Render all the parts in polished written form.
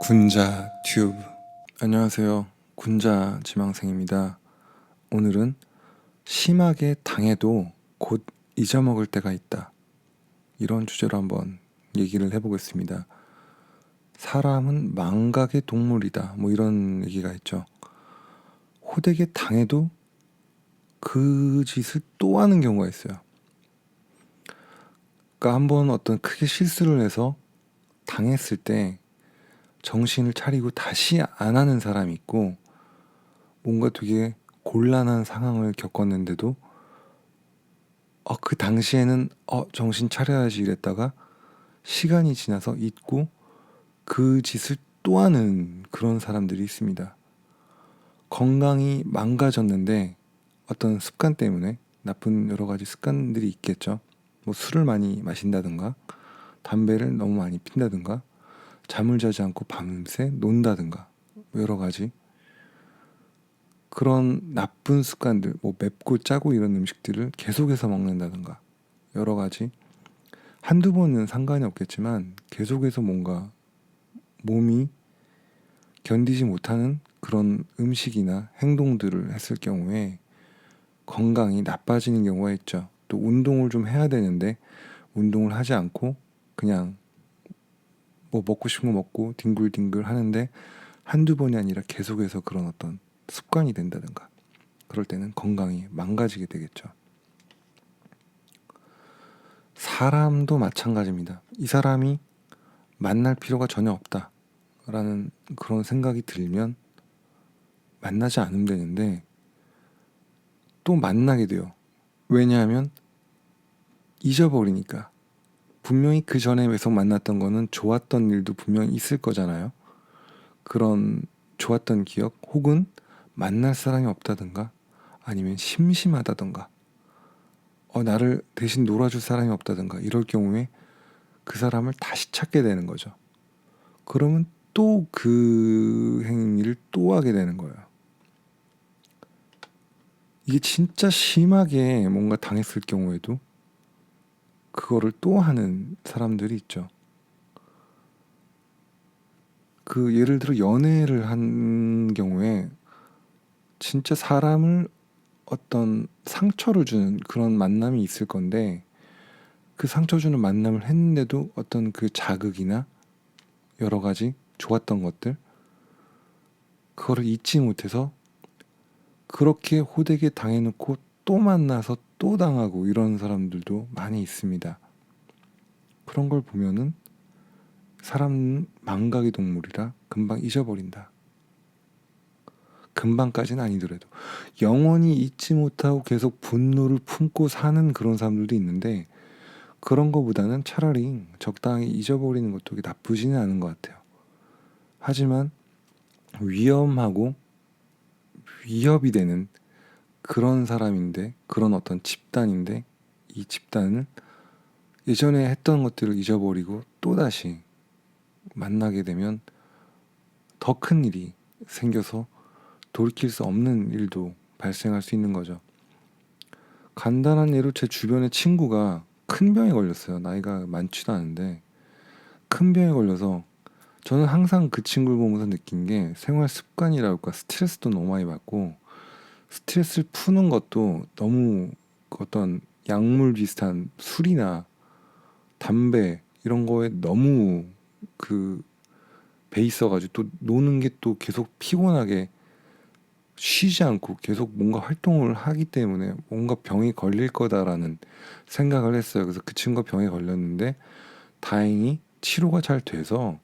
군자 튜브. 안녕하세요. 군자 지망생입니다. 오늘은 심하게 당해도 곧 잊어먹을 때가 있다, 이런 주제로 한번 얘기를 해보겠습니다. 사람은 망각의 동물이다, 뭐 이런 얘기가 있죠. 호되게 당해도 그 짓을 또 하는 경우가 있어요. 그러니까 한번 어떤 크게 실수를 해서 당했을 때 정신을 차리고 다시 안 하는 사람이 있고, 뭔가 되게 곤란한 상황을 겪었는데도 그 당시에는 정신 차려야지 이랬다가 시간이 지나서 잊고 그 짓을 또 하는 그런 사람들이 있습니다. 건강이 망가졌는데 어떤 습관 때문에, 나쁜 여러 가지 습관들이 있겠죠. 뭐 술을 많이 마신다든가, 담배를 너무 많이 핀다든가, 잠을 자지 않고 밤새 논다든가, 뭐 여러 가지 그런 나쁜 습관들, 뭐 맵고 짜고 이런 음식들을 계속해서 먹는다든가, 여러 가지 한두 번은 상관이 없겠지만 계속해서 뭔가 몸이 견디지 못하는 그런 음식이나 행동들을 했을 경우에 건강이 나빠지는 경우가 있죠. 또 운동을 좀 해야 되는데 운동을 하지 않고 그냥 뭐 먹고 싶은 거 먹고 뒹굴뒹굴 하는데 한두 번이 아니라 계속해서 그런 어떤 습관이 된다든가, 그럴 때는 건강이 망가지게 되겠죠. 사람도 마찬가지입니다. 이 사람이 만날 필요가 전혀 없다라는 그런 생각이 들면 만나지 않으면 되는데 또 만나게 돼요. 왜냐하면 잊어버리니까. 분명히 그 전에 계속 만났던 거는 좋았던 일도 분명히 있을 거잖아요. 그런 좋았던 기억, 혹은 만날 사람이 없다든가, 아니면 심심하다든가, 나를 대신 놀아줄 사람이 없다든가, 이럴 경우에 그 사람을 다시 찾게 되는 거죠. 그러면 또 그 행위를 또 하게 되는 거예요. 이게 진짜 심하게 뭔가 당했을 경우에도 그거를 또 하는 사람들이 있죠. 그 예를 들어 연애를 한 경우에 진짜 사람을 어떤 상처를 주는 그런 만남이 있을 건데, 그 상처 주는 만남을 했는데도 어떤 그 자극이나 여러 가지 좋았던 것들, 그거를 잊지 못해서 그렇게 호되게 당해놓고 또 만나서 또 당하고, 이런 사람들도 많이 있습니다. 그런 걸 보면은 사람은 망각의 동물이라 금방 잊어버린다. 금방까지는 아니더라도 영원히 잊지 못하고 계속 분노를 품고 사는 그런 사람들도 있는데, 그런 거보다는 차라리 적당히 잊어버리는 것도 나쁘지는 않은 것 같아요. 하지만 위험하고 위협이 되는 그런 사람인데, 그런 어떤 집단인데, 이 집단을 예전에 했던 것들을 잊어버리고 또다시 만나게 되면 더 큰 일이 생겨서 돌이킬 수 없는 일도 발생할 수 있는 거죠. 간단한 예로 제 주변에 친구가 큰 병에 걸렸어요. 나이가 많지도 않은데 큰 병에 걸려서, 저는 항상 그 친구를 보면서 느낀 게, 생활 습관이랄까 스트레스도 너무 많이 받고, 스트레스를 푸는 것도 너무 어떤 약물 비슷한 술이나 담배 이런 거에 너무 그 배 있어가지고, 또 노는 게 또 계속 피곤하게 쉬지 않고 계속 뭔가 활동을 하기 때문에 뭔가 병이 걸릴 거다라는 생각을 했어요. 그래서 그 친구가 병에 걸렸는데 다행히 치료가 잘 돼서,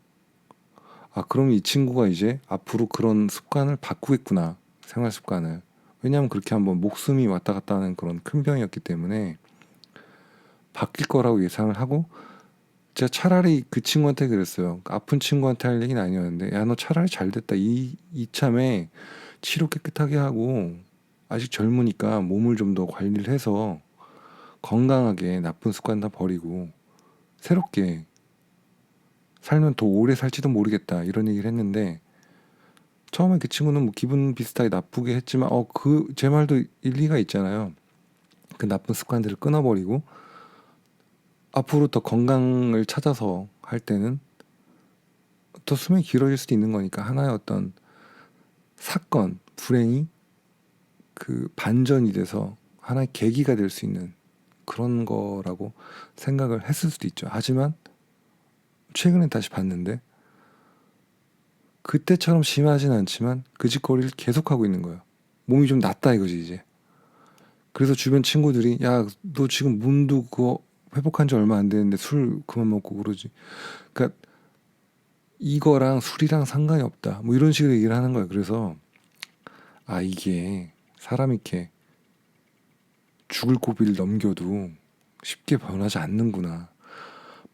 그럼 이 친구가 이제 앞으로 그런 습관을 바꾸겠구나, 생활 습관을. 왜냐하면 그렇게 한번 목숨이 왔다 갔다 하는 그런 큰 병이었기 때문에 바뀔 거라고 예상을 하고, 제가 차라리 그 친구한테 그랬어요. 아픈 친구한테 할 얘기는 아니었는데, 야, 너 차라리 잘 됐다. 이참에 치료 깨끗하게 하고, 아직 젊으니까 몸을 좀 더 관리를 해서 건강하게 나쁜 습관 다 버리고 새롭게 살면 더 오래 살지도 모르겠다, 이런 얘기를 했는데, 처음에 그 친구는 뭐 기분 비슷하게 나쁘게 했지만 그 제 말도 일리가 있잖아요. 그 나쁜 습관들을 끊어버리고 앞으로 더 건강을 찾아서 할 때는 더 수명이 길어질 수도 있는 거니까 하나의 어떤 사건, 불행이 그 반전이 돼서 하나의 계기가 될 수 있는 그런 거라고 생각을 했을 수도 있죠. 하지만 최근에 다시 봤는데 그때처럼 심하진 않지만 그 짓거리를 계속하고 있는 거예요. 몸이 좀 낫다 이거지 이제. 그래서 주변 친구들이 야, 너 지금 몸도 그거 회복한 지 얼마 안 되는데 술 그만 먹고 그러지. 그러니까 이거랑 술이랑 상관이 없다. 뭐 이런 식으로 얘기를 하는 거예요. 그래서 아, 이게 사람이 이렇게 죽을 고비를 넘겨도 쉽게 변하지 않는구나.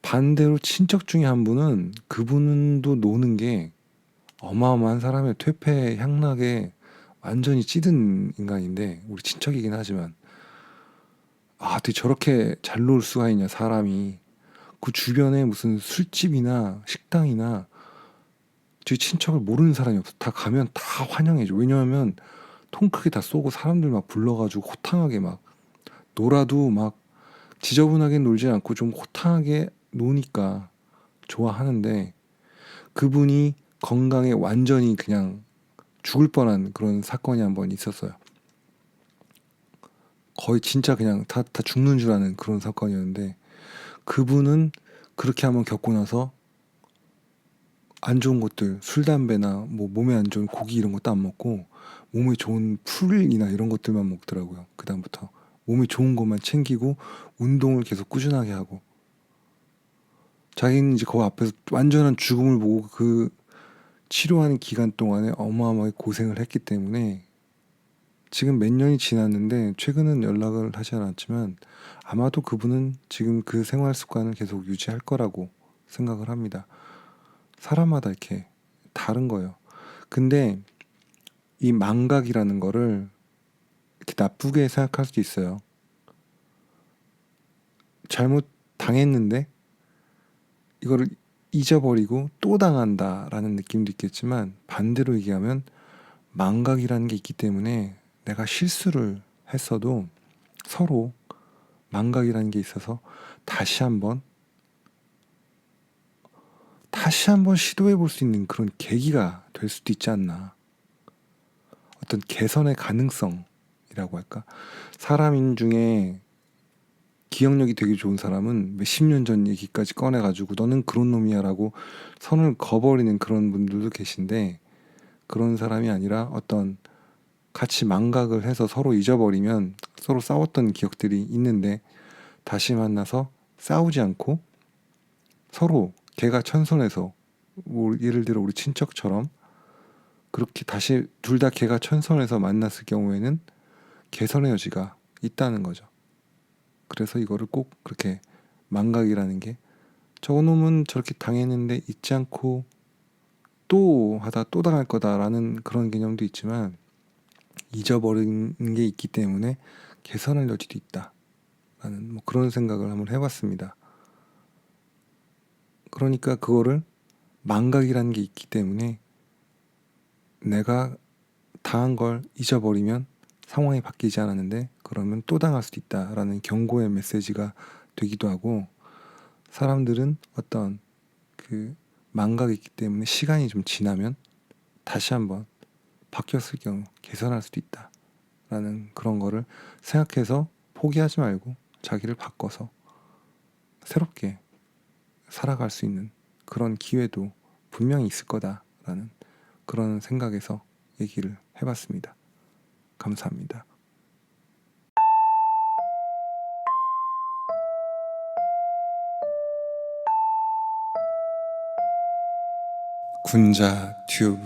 반대로 친척 중에 한 분은 그분도 노는 게 어마어마한 사람의 퇴폐 향락에 완전히 찌든 인간인데 우리 친척이긴 하지만 아, 어떻게 저렇게 잘 놀 수가 있냐 사람이. 그 주변에 무슨 술집이나 식당이나 저희 친척을 모르는 사람이 없어. 다 가면 다 환영해줘. 왜냐하면 통 크게 다 쏘고 사람들 막 불러가지고 호탕하게 막 놀아도 막 지저분하게 놀지 않고 좀 호탕하게 노니까 좋아하는데 그분이 건강에 완전히 그냥 죽을 뻔한 그런 사건이 한 번 있었어요. 거의 진짜 그냥 다 죽는 줄 아는 그런 사건이었는데 그분은 그렇게 한번 겪고 나서 안 좋은 것들 술 담배나 뭐 몸에 안 좋은 고기 이런 것도 안 먹고 몸에 좋은 풀이나 이런 것들만 먹더라고요. 그다음부터 몸에 좋은 것만 챙기고 운동을 계속 꾸준하게 하고 자기는 이제 그 앞에서 완전한 죽음을 보고 그 치료하는 기간 동안에 어마어마하게 고생을 했기 때문에 지금 몇 년이 지났는데 최근은 연락을 하지 않았지만 아마도 그분은 지금 그 생활 습관을 계속 유지할 거라고 생각을 합니다. 사람마다 이렇게 다른 거예요. 근데 이 망각이라는 거를 이렇게 나쁘게 생각할 수도 있어요. 잘못 당했는데 이거를 잊어버리고 또 당한다라는 느낌도 있겠지만 반대로 얘기하면 망각이라는 게 있기 때문에 내가 실수를 했어도 서로 망각이라는 게 있어서 다시 한번 시도해 볼 수 있는 그런 계기가 될 수도 있지 않나. 어떤 개선의 가능성이라고 할까? 사람 중에 기억력이 되게 좋은 사람은 몇십 년 전 얘기까지 꺼내가지고 너는 그런 놈이야라고 선을 그어버리는 그런 분들도 계신데 그런 사람이 아니라 어떤 같이 망각을 해서 서로 잊어버리면 서로 싸웠던 기억들이 있는데 다시 만나서 싸우지 않고 서로 개가천선해서 뭐 예를 들어 우리 친척처럼 그렇게 다시 둘 다 개가천선해서 만났을 경우에는 개선의 여지가 있다는 거죠. 그래서 이거를 꼭 그렇게 망각이라는 게 저놈은 저렇게 당했는데 잊지 않고 또 하다 또 당할 거다라는 그런 개념도 있지만 잊어버린 게 있기 때문에 개선할 여지도 있다라는 뭐 그런 생각을 한번 해봤습니다. 그러니까 그거를 망각이라는 게 있기 때문에 내가 당한 걸 잊어버리면 상황이 바뀌지 않았는데 그러면 또 당할 수도 있다라는 경고의 메시지가 되기도 하고 사람들은 어떤 그 망각이 있기 때문에 시간이 좀 지나면 다시 한번 바뀌었을 경우 개선할 수도 있다라는 그런 거를 생각해서 포기하지 말고 자기를 바꿔서 새롭게 살아갈 수 있는 그런 기회도 분명히 있을 거다라는 그런 생각에서 얘기를 해봤습니다. 감사합니다. 군자 튜브